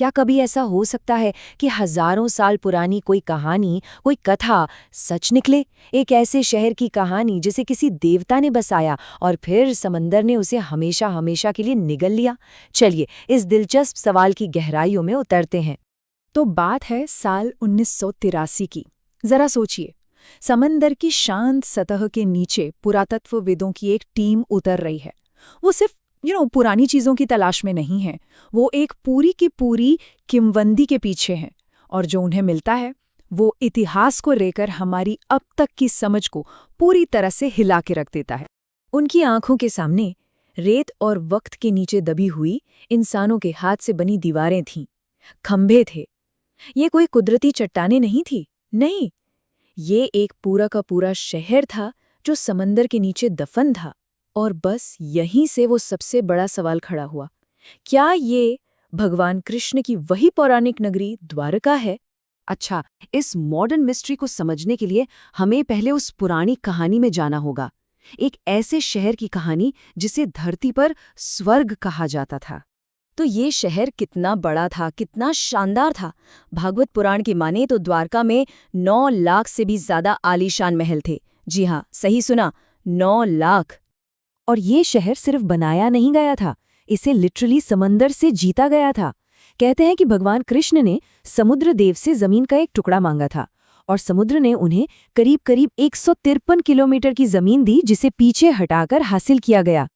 क्या कभी ऐसा हो सकता है कि हजारों साल पुरानी कोई कहानी, कोई कथा सच निकले? एक ऐसे शहर की कहानी जिसे किसी देवता ने बसाया और फिर समंदर ने उसे हमेशा हमेशा के लिए निगल लिया। चलिए इस दिलचस्प सवाल की गहराइयों में उतरते हैं। तो बात है साल 1983 की। जरा सोचिए, समंदर की शांत सतह के नीचे पुरातत्वविदों की एक टीम उतर रही है। वो सिर्फ पुरानी चीजों की तलाश में नहीं है, वो एक पूरी की पूरी किंवदंती के पीछे हैं। और जो उन्हें मिलता है वो इतिहास को लेकर हमारी अब तक की समझ को पूरी तरह से हिला के रख देता है। उनकी आंखों के सामने रेत और वक्त के नीचे दबी हुई इंसानों के हाथ से बनी दीवारें थीं, खंभे थे। ये कोई कुदरती चट्टानें नहीं थी, नहीं, ये एक पूरा का पूरा शहर था जो समंदर के नीचे दफन था। और बस यहीं से वो सबसे बड़ा सवाल खड़ा हुआ, क्या ये भगवान कृष्ण की वही पौराणिक नगरी द्वारका है? अच्छा, इस मॉडर्न मिस्ट्री को समझने के लिए हमें पहले उस पुरानी कहानी में जाना होगा, एक ऐसे शहर की कहानी जिसे धरती पर स्वर्ग कहा जाता था। तो ये शहर कितना बड़ा था, कितना शानदार था। भागवत पुराण की माने तो द्वारका में 9 लाख से भी ज्यादा आलीशान महल थे। जी हाँ, सही सुना, 9 लाख। और ये शहर सिर्फ बनाया नहीं गया था, इसे लिटरली समंदर से जीता गया था। कहते हैं कि भगवान कृष्ण ने समुद्र देव से जमीन का एक टुकड़ा मांगा था और समुद्र ने उन्हें करीब करीब 153 किलोमीटर की जमीन दी, जिसे पीछे हटाकर हासिल किया गया।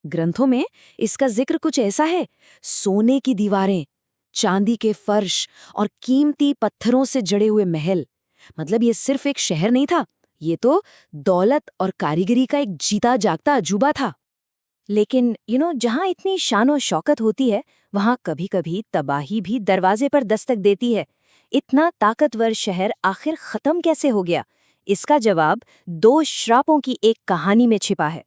ग्रंथों में इसका जिक्र कुछ ऐसा है, सोने की दीवारें, चांदी के फर्श और कीमती पत्थरों से जड़े हुए महल। मतलब ये सिर्फ एक शहर नहीं था, ये तो दौलत और कारीगरी का एक जीता जागता अजूबा था। लेकिन जहां इतनी शान और शौकत होती है, वहां कभी-कभी तबाही भी दरवाजे पर दस्तक देती है। इतना ताकतवर शहर आखिर खत्म कैसे हो गया? इसका जवाब 2 श्रापों की एक कहानी में छिपा है।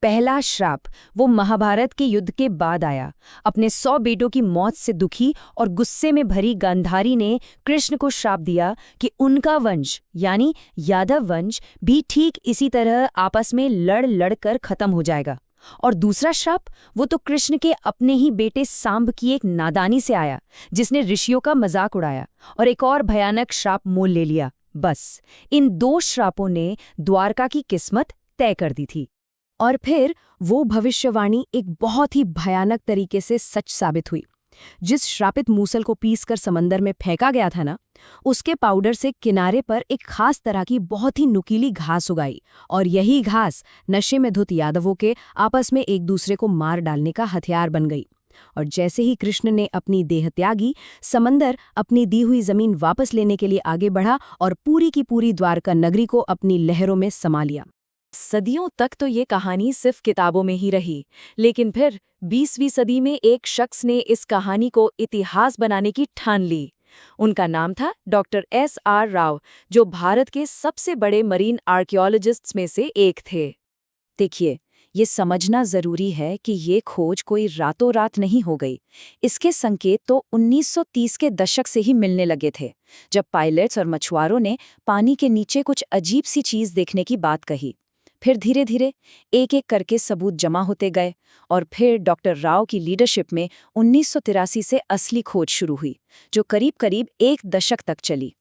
पहला श्राप वो महाभारत के युद्ध के बाद आया। अपने 100 बेटों की मौत से दुखी और गुस्से में भरी गांधारी ने कृष्ण को श्राप दिया कि उनका वंश यानी यादव वंश भी ठीक इसी तरह आपस में लड़ लड़ कर खत्म हो जाएगा। और दूसरा श्राप वो तो कृष्ण के अपने ही बेटे सांब की एक नादानी से आया, जिसने ऋषियों का मजाक उड़ाया और एक और भयानक श्राप मोल ले लिया। बस इन 2 श्रापों ने द्वारका की किस्मत तय कर दी थी। और फिर वो भविष्यवाणी एक बहुत ही भयानक तरीके से सच साबित हुई। जिस श्रापित मूसल को पीसकर समंदर में फेंका गया था ना, उसके पाउडर से किनारे पर एक खास तरह की बहुत ही नुकीली घास उगाई और यही घास नशे में धुत यादवों के आपस में एक दूसरे को मार डालने का हथियार बन गई। और जैसे ही कृष्ण ने अपनी देह त्यागी, समंदर अपनी दी हुई जमीन वापस लेने के लिए आगे बढ़ा और पूरी की पूरी द्वारका नगरी को अपनी लहरों में समा लिया। सदियों तक तो ये कहानी सिर्फ किताबों में ही रही, लेकिन फिर 20वीं सदी में एक शख्स ने इस कहानी को इतिहास बनाने की ठान ली। उनका नाम था डॉक्टर S.R. राव, जो भारत के सबसे बड़े मरीन आर्कियोलॉजिस्ट्स में से एक थे। देखिए, ये समझना जरूरी है कि ये खोज कोई रातों रात नहीं हो गई। इसके संकेत तो 1930 के दशक से ही मिलने लगे थे, जब पायलट्स और मछुआरों ने पानी के नीचे कुछ अजीब सी चीज देखने की बात कही। फिर धीरे धीरे एक एक करके सबूत जमा होते गए और फिर डॉक्टर राव की लीडरशिप में 1983 से असली खोज शुरू हुई, जो करीब करीब 1 दशक तक चली।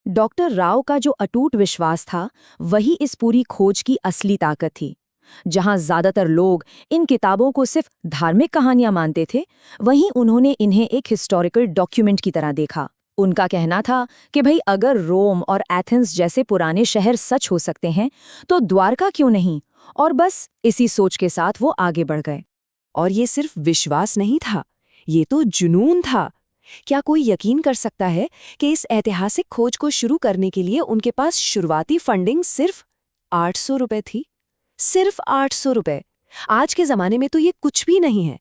डॉक्टर राव का जो अटूट विश्वास था, वही इस पूरी खोज की असली ताकत थी। जहां ज्यादातर लोग इन किताबों को सिर्फ धार्मिक कहानियां मानते थे, वहीं उन्होंने इन्हें एक हिस्टोरिकल डॉक्यूमेंट की तरह देखा। उनका कहना था कि भाई, अगर रोम और एथेंस जैसे पुराने शहर सच हो सकते हैं, तो द्वारका क्यों नहीं? और बस इसी सोच के साथ वो आगे बढ़ गए। और ये सिर्फ विश्वास नहीं था, ये तो जुनून था। क्या कोई यकीन कर सकता है कि इस ऐतिहासिक खोज को शुरू करने के लिए उनके पास शुरुआती फंडिंग सिर्फ 800 रुपए थी? सिर्फ 800 रुपए। आज के जमाने में तो ये कुछ भी नहीं है।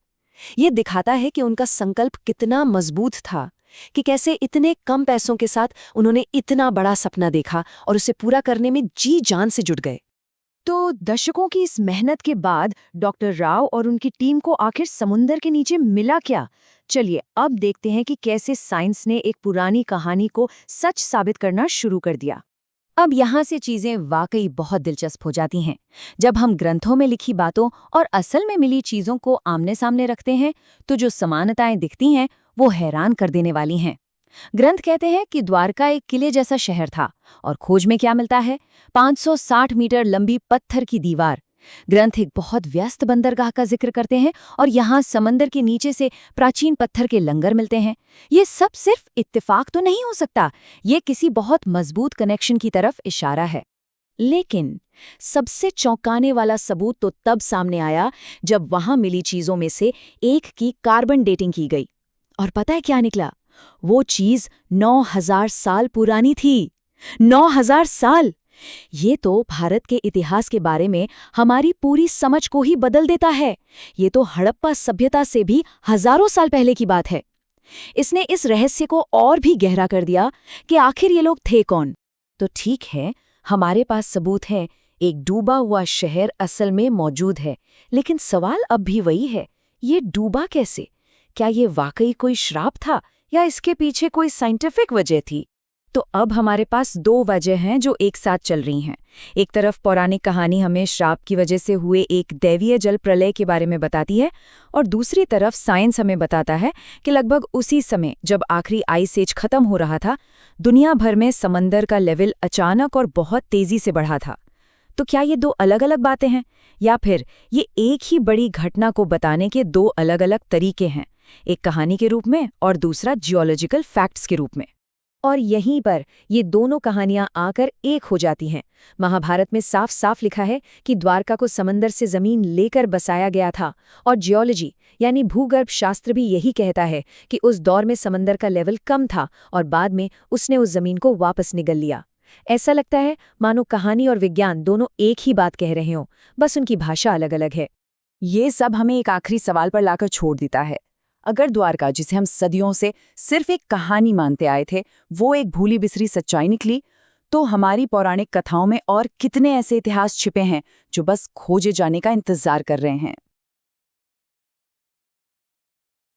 ये दिखाता है कि उनका संकल्प कितना मजबूत था, कि कैसे इतने कम पैसों के साथ उन्होंने इतना बड़ा सपना देखा और उसे पूरा करने में जी जान से जुट गए। तो दशकों की इस मेहनत के बाद डॉक्टर राव और उनकी टीम को आखिर समुंदर के नीचे मिला क्या? चलिए अब देखते हैं कि कैसे साइंस ने एक पुरानी कहानी को सच साबित करना शुरू कर दिया। अब यहाँ से चीजें वाकई बहुत दिलचस्प हो जाती हैं। जब हम ग्रंथों में लिखी बातों और असल में मिली चीजों को आमने सामने रखते हैं, तो जो समानताएं दिखती हैं वो हैरान कर देने वाली हैं। ग्रंथ कहते हैं कि द्वारका एक किले जैसा शहर था और खोज में क्या मिलता है? 560 मीटर लंबी पत्थर की दीवार। ग्रंथ एक बहुत व्यस्त बंदरगाह का जिक्र करते हैं और यहाँ समंदर के नीचे से प्राचीन पत्थर के लंगर मिलते हैं। ये सब सिर्फ इत्तेफाक तो नहीं हो सकता, ये किसी बहुत मजबूत कनेक्शन की तरफ इशारा है। लेकिन सबसे चौंकाने वाला सबूत तो तब सामने आया जब वहां मिली चीजों में से एक की कार्बन डेटिंग की गई। और पता है क्या निकला? वो चीज 9000 साल पुरानी थी। 9000 साल! ये तो भारत के इतिहास के बारे में हमारी पूरी समझ को ही बदल देता है। ये तो हड़प्पा सभ्यता से भी हजारों साल पहले की बात है। इसने इस रहस्य को और भी गहरा कर दिया कि आखिर ये लोग थे कौन। तो ठीक है, हमारे पास सबूत है, एक डूबा हुआ शहर असल में मौजूद है, लेकिन सवाल अब भी वही है, ये डूबा कैसे? क्या ये वाकई कोई श्राप था या इसके पीछे कोई साइंटिफिक वजह थी? तो अब हमारे पास दो वजह हैं जो एक साथ चल रही हैं। एक तरफ पौराणिक कहानी हमें श्राप की वजह से हुए एक दैवीय जल प्रलय के बारे में बताती है, और दूसरी तरफ साइंस हमें बताता है कि लगभग उसी समय जब आखिरी आइस एज खत्म हो रहा था, दुनिया भर में समंदर का लेवल अचानक और बहुत तेजी से बढ़ा था। तो क्या ये दो अलग अलग बातें हैं, या फिर ये एक ही बड़ी घटना को बताने के दो अलग अलग तरीके हैं, एक कहानी के रूप में और दूसरा जियोलॉजिकल फैक्ट्स के रूप में? और यहीं पर ये दोनों कहानियां आकर एक हो जाती हैं। महाभारत में साफ साफ लिखा है कि द्वारका को समंदर से जमीन लेकर बसाया गया था, और जियोलॉजी यानी भूगर्भ शास्त्र भी यही कहता है कि उस दौर में समंदर का लेवल कम था और बाद में उसने उस जमीन को वापस निगल लिया। ऐसा लगता है मानो कहानी और विज्ञान दोनों एक ही बात कह रहे हों, बस उनकी भाषा अलग अलग है। ये सब हमें एक आखिरी सवाल पर लाकर छोड़ देता है। अगर द्वारका, जिसे हम सदियों से सिर्फ एक कहानी मानते आए थे, वो एक भूली बिसरी सच्चाई निकली, तो हमारी पौराणिक कथाओं में और कितने ऐसे इतिहास छिपे हैं जो बस खोजे जाने का इंतजार कर रहे हैं।